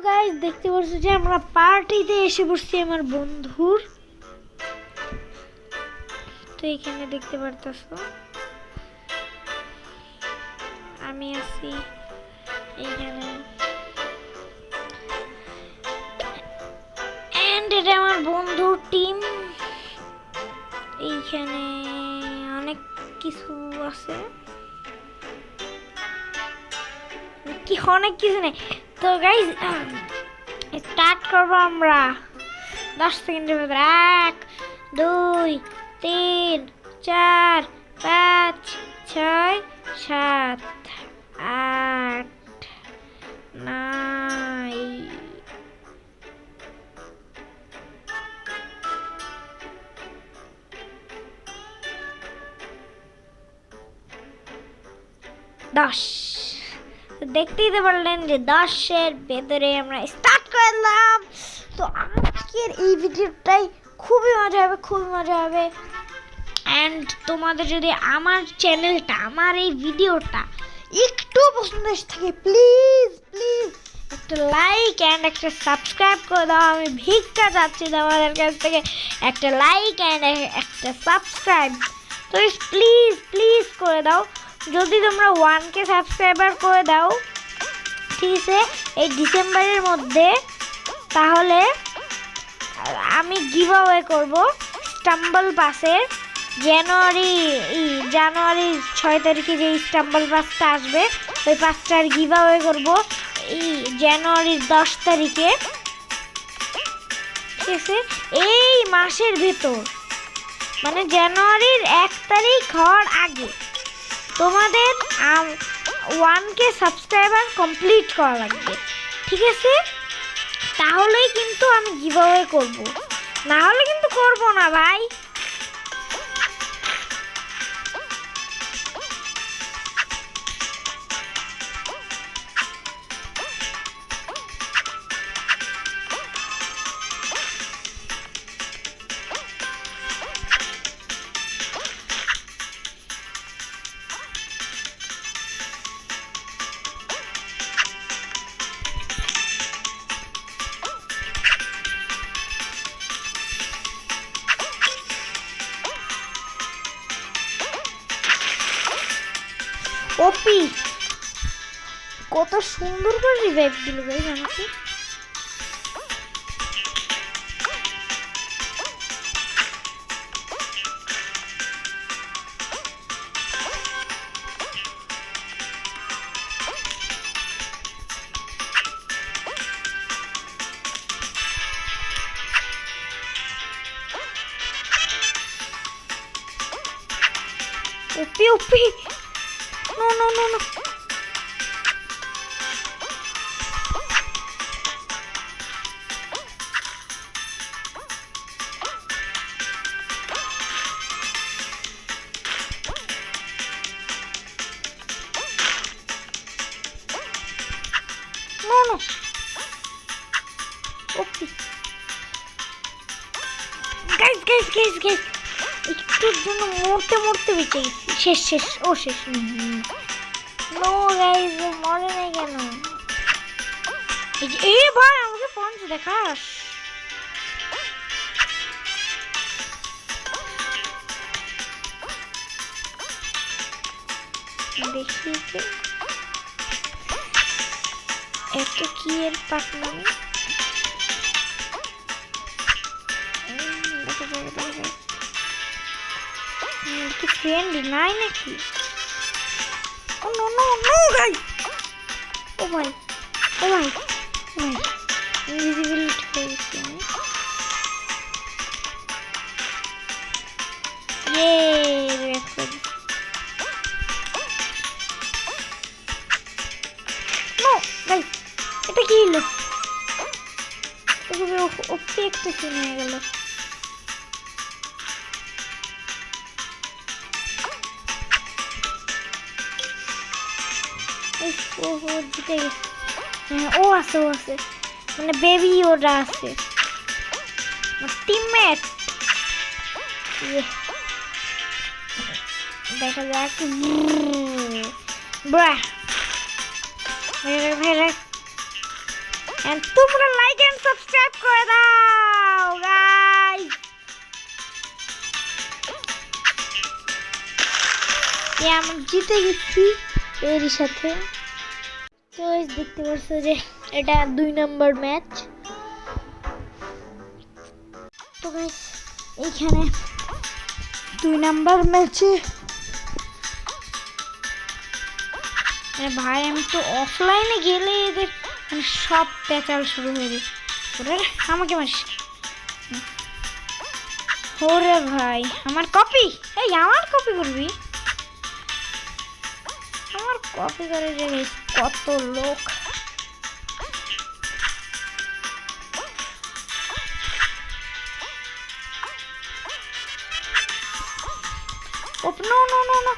Guys দেখতে পাচ্ছ যে আমরা পার্টিতে এসে পড়ছি আমার বন্ধুর। তো এখানে দেখতে পারতাছো আমি আছি এইখানে, এন্ড এটা আমার বন্ধুর টিম। এইখানে অনেক কিছু আছে, কি অনেক কিছু নেই। তো গাইস স্টার্ট করবো আমরা 10 সেকেন্ডের ভেতরে। 1 2 3 4 5 6 7 8 9 10। দেখতেই তো পারলেন যে 10-এর ভেতরে আমরা স্টার্ট করলাম। তো আজকের এই ভিডিওটাই খুবই মজা হবে। অ্যান্ড তোমাদের যদি আমার চ্যানেলটা, আমার এই ভিডিওটা একটু পছন্দ থাকে, প্লিজ একটা লাইক অ্যান্ড একটা সাবস্ক্রাইব করে দাও। আমি ভিক্ষা চাচ্ছি তোমাদের কাছ থেকে একটা লাইক অ্যান্ড একটা সাবস্ক্রাইব। তো প্লিজ করে দাও। যদি তোমরা 1K সাবস্ক্রাইবার করে দাও, ঠিক আছে, এই ডিসেম্বরের মধ্যে, তাহলে আমি গিভঅ্যাওয়ে করব স্টাম্বল পাসের। জানুয়ারির 6 তারিখে যে স্টাম্বল পাসটা আসবে, ওই পাসটার গিভঅ্যাওয়ে করব এই জানুয়ারির 10 তারিখে, ঠিক আছে, এই মাসের ভেতর, মানে জানুয়ারির 1 তারিখ হওয়ার আগে তোমাদের 1K সাবস্ক্রাইবার কমপ্লিট করা লাগবে, ঠিক আছে? তাহলেই কিন্তু আমি গিভঅ্যাওয়ে করব, না হলে কিন্তু করব না ভাই। ওপি কত সুন্দর করে রিভাইভ দিল গাইস আমাকে। ওপি No. Okay. Guys. একটুর জন্য মরতে বেঁচে গেছি। শেষ। নো গাইস, মরে নাই কেন? এই ভাই আমাকে পঞ্চ দেখাস। দেখি এত কি এর পাটনাম। কি ফ্রেন্ড নাই নাকি? ও নো গাইস, ও ভাই ইনভিজিবিলিটি হয়ে গেছে। নো গাইস, এটা কি হলো? ওপি একটা সিন হয়ে গেল। জিতে গেছে। ও আছে মানে বেবি ওরা আছে টিমমেট। দেখা যাক। এন্ড তোমরা লাইক এন্ড সাবস্ক্রাইব করে দাও গাইস। আমরা জিতে গেছি এর সাথে। তো দেখতে পাচ্ছ যে এটা 2 নম্বর ম্যাচ। তো গাইস এইখানে 2 নম্বর ম্যাচে ভাই আমি তো অফলাইনে গেলে এদের মানে সব পেঁচাল শুরু হয়ে যায়। ওরে আমাকে মারিস ওরে ভাই, আমার কপি, এই আমার কপি করবি, আমার কপি করে যে কত লোক। নো নো নো নো,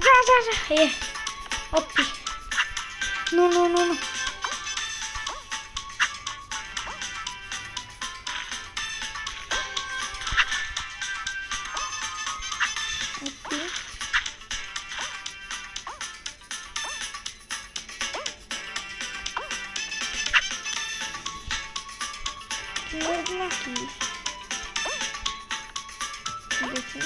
যা যা যা, এ ওপি, নো নো নো নো, ওপি, কি দেখি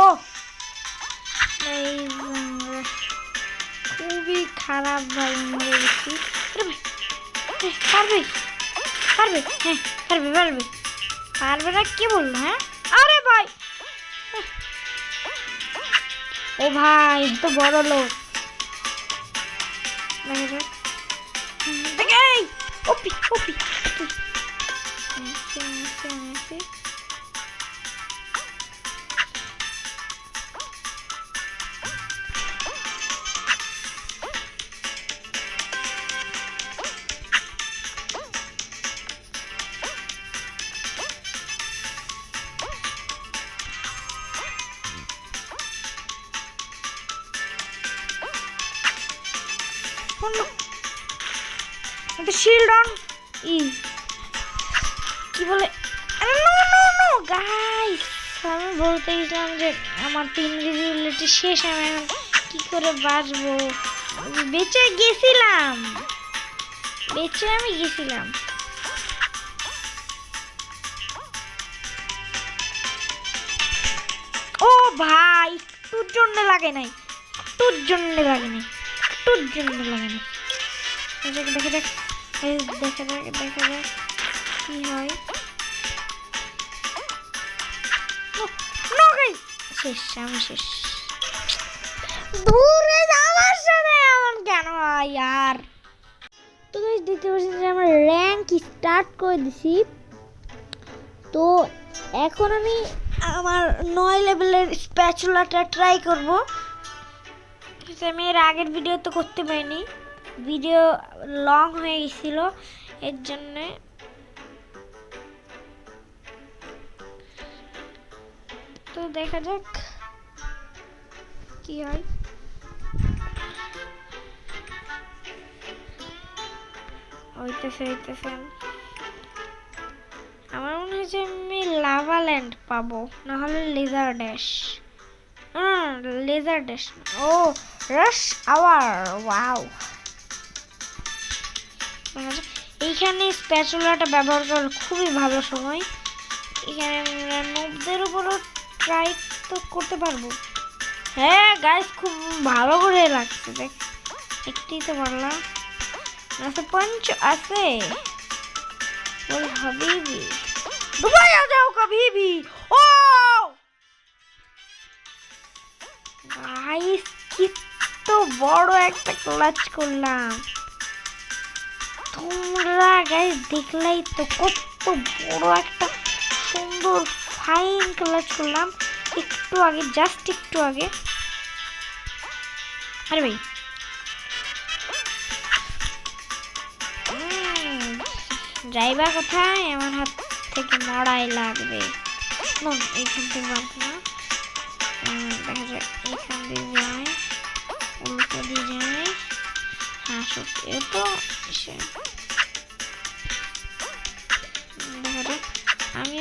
ও খুবই খারাপ ভাই মরে গেছি। পারবে পারবে, হ্যাঁ পারবে পারবে পারবে না কি বললো? হ্যাঁ আরে ভাই, ও ভাই তো বড় লোক দেখে ওপি ওপি শিল্ড অন ই কি বলে, গাইস আমি বলতে গেছিলাম যে আমার 3 ভিজিবিলিটি শেষ, আমি এখন কি করে বাঁচবো? বেঁচে গেছিলাম, বেঁচে আমি গেছিলাম। ও ভাই তোর জন্য লাগে নাই, তোর জন্য লাগে নাই, তোর জন্য লাগে নাই। দেখা যাক দেখা যাক দেখা যাক কি হয়। শেষ, আমি শেষ। দূরে যাওয়ার সাথে এমন কেন হয় यार? তো গাইস দেখতে পাচ্ছেন যে আমরা র্যাঙ্ক স্টার্ট করে দিছি। তো এখন আমি আমার 9 লেভেলের স্প্যাচুলাটা ট্রাই করব। আমি এর আগের ভিডিও তো করতে পারিনি, ভিডিও লং হয়ে গেছিল এর জন্য। তো দেখা যাক কি হয়। হইতেছে আমার মনে হচ্ছে আমি লাভা ল্যান্ড পাবো, না হলে লেজার ড্যাশ। লেজার ড্যাশ, ও রাশ আওয়ার, ওয়াও। এইখানে স্প্যাচুলাটা ব্যবহার করার খুবই ভালো সময়। এখানে আমরা নোবদের উপরও ট্রাই তো করতে পারবো। হ্যাঁ গাইস খুব ভালো করে লাগছে, দেখ একটাই তো পারলাম। पंच আছে ওই হাবিবি দুবাই आ जाओ कभी भी। ओ গাইস কি তো বড় একটা ক্লাচ করলাম, তোমরা গাইস দেখলাই তো কত বড় একটা সুন্দর ফাইন ক্লাচ করলাম একটু আগে, জাস্ট একটু আগে। আরে ভাই যাইবা কোথায়, আমার হাত থেকে মরাই লাগবে। এইখান থেকে বাঁধবো না, দেখা যায় এইখান দিয়ে যায়, উল্টো দিয়ে যায়। হ্যাঁ সত্যি তো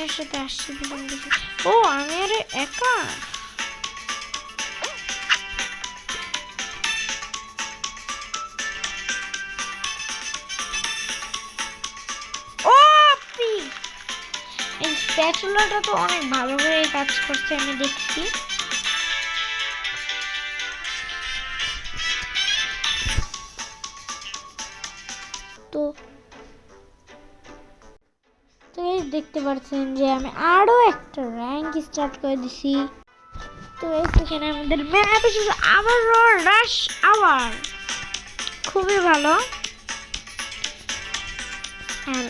ভিলেনের সাথে আসছি, ভিলেন কিছু। ও আমি আরে একা। ও পি, এই স্প্যাচুলাটা তো অনেক ভালো করে কাজ করছে, আমি দেখছি। তো তো এই দেখতে পাচ্ছেন যে আমি আরো একটা র্যাঙ্ক স্টার্ট করে দিছি। তো এই সেখানে আমাদের ম্যাপ এসেছে আবারও রাশ আওয়ার, খুবই ভালো। আর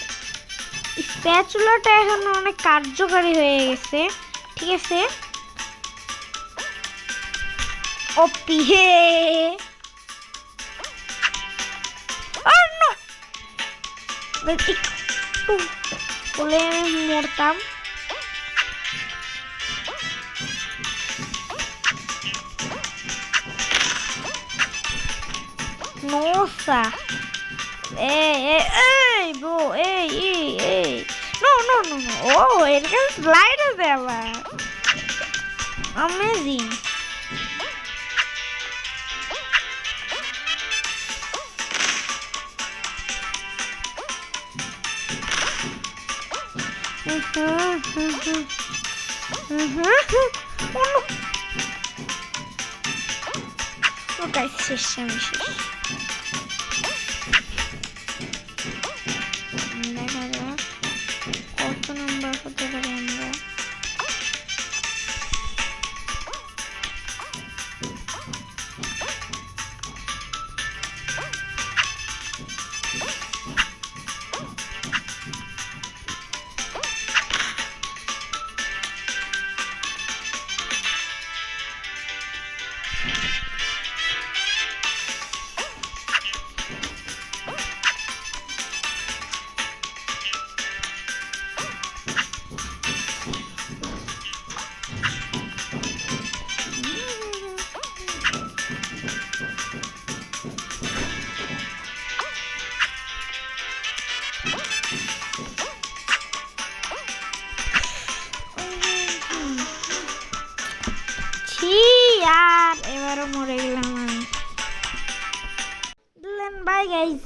স্প্যাচুলাটা এখন অনেক কার্যকারী হয়ে গেছে, ঠিক আছে। ওপি হে, একটু বলে আমি মরতাম। নোসা এই ব্রো, এই নো নো নো নো, ও এর কাছে স্লাইড আছে আবার, অ্যামেজিং। ওটাই শেষ, আমি শেষ। দেখা যাক কত নাম্বার হতে পারে আমরা। আর এবারও মরে গেলাম আমি। By guys.